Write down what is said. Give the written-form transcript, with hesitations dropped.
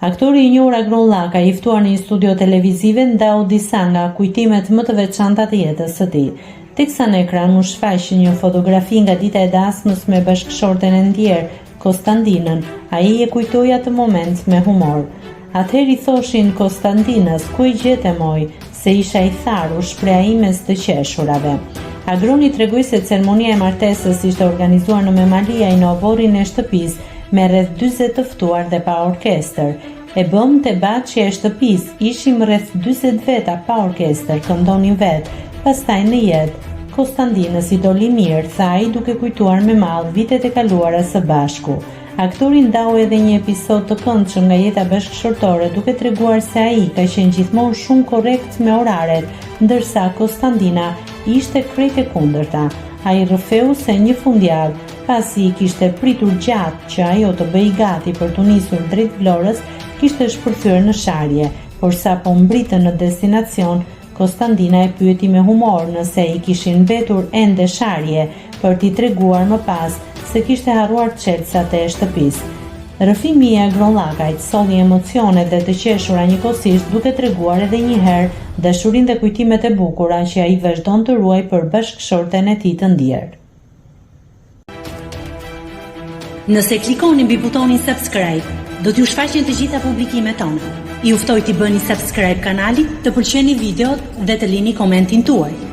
Aktori i njohur Agron Llaka, i ftuar në një studio televizive, ndau disa nga kujtimet më të veçanta të jetës së tij. Teksa në ekran u shfaq një fotografi nga dita e dasmës me bashkëshorten e ndjer, Konstandinën. Ai e kujtoi atë moment me humor. Atëherë i thoshin Konstandinës, ku i gjete moj, se isha i tharur, shpreha ime të qeshurave. Agroni tregoi se ceremonia e martesës ishte organizuar në Memalia në oborrin e shtëpisë, me rreth 40 të ftuar dhe pa orkestër. E bëm te baçi e shtëpisë, ishim rreth 40 veta pa orkestër, këndonin vetë. Pastaj në jetë, Konstandinës i doli mirë, tha ai duke kujtuar me mall vitet e kaluara së bashku. Aktori ndau edhe një episod të këndshëm nga jeta bashkëshortore, duke treguar se ai ka qenë gjithmonë shumë korrekt me oraret, ndërsa Konstandina ishte krejt e kundërta. Ai rrëfeu se një fundjavë, pasi i kishte pritur gjatë që ajo të bëj gati për të nisur drejt Vlorës, kishte shpërthyer në sharje, por sa po mbritën në destinacion, Konstandina e pyeti me humor nëse i kishin mbetur ende sharje për t'i treguar më pas se kishte harruar çelësat e shtëpisë. Rrëfimi i Agron Llakajt solli emocione dhe të qeshura njëkohësisht, duke treguar edhe një herë dashurinë dhe kujtimet e bukura që ai vazhdon të ruajë për bashkëshorten e tij të ndjer. Nëse klikoni mbi butonin subscribe, do t'ju shfaqen të gjitha publikimet tona. Ju ftoj t'i bëni subscribe kanalit, të pëlqeni videot dhe të lini komentin tuaj.